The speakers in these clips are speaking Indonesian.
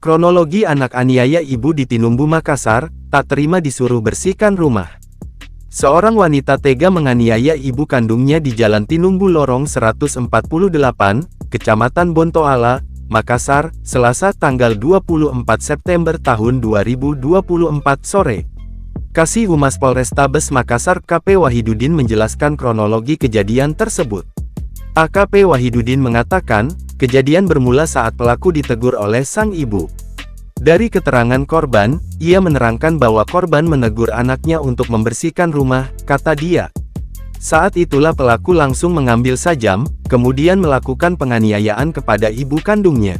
Kronologi anak aniaya ibu di Tinumbu Makassar, tak terima disuruh bersihkan rumah. Seorang wanita tega menganiaya ibu kandungnya di Jalan Tinumbu Lorong 148, Kecamatan Bontoala, Makassar, Selasa tanggal 24 September tahun 2024 sore. Kasih Humas Polrestabes Makassar KP Wahidudin menjelaskan kronologi kejadian tersebut. AKP Wahidudin mengatakan, kejadian bermula saat pelaku ditegur oleh sang ibu. Dari keterangan korban, ia menerangkan bahwa korban menegur anaknya untuk membersihkan rumah, kata dia. Saat itulah pelaku langsung mengambil sajam, kemudian melakukan penganiayaan kepada ibu kandungnya.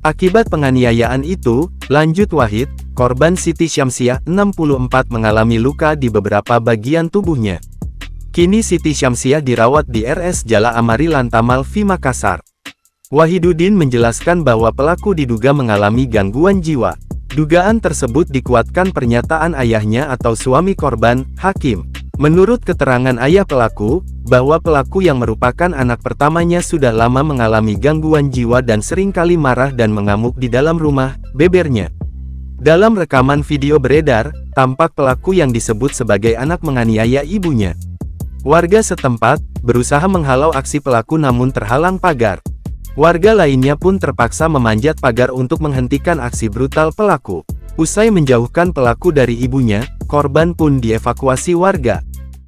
Akibat penganiayaan itu, lanjut Wahid, korban Siti Syamsiah, 64 mengalami luka di beberapa bagian tubuhnya. Kini Siti Syamsiah dirawat di RS Jala Amari Lantamal V Makassar. Wahidudin menjelaskan bahwa pelaku diduga mengalami gangguan jiwa. Dugaan tersebut dikuatkan pernyataan ayahnya atau suami korban, Hakim. Menurut keterangan ayah pelaku, bahwa pelaku yang merupakan anak pertamanya sudah lama mengalami gangguan jiwa dan seringkali marah dan mengamuk di dalam rumah, bebernya. Dalam rekaman video beredar, tampak pelaku yang disebut sebagai anak menganiaya ibunya. Warga setempat berusaha menghalau aksi pelaku namun terhalang pagar. Warga lainnya pun terpaksa memanjat pagar untuk menghentikan aksi brutal pelaku. Usai menjauhkan pelaku dari ibunya, korban pun dievakuasi warga.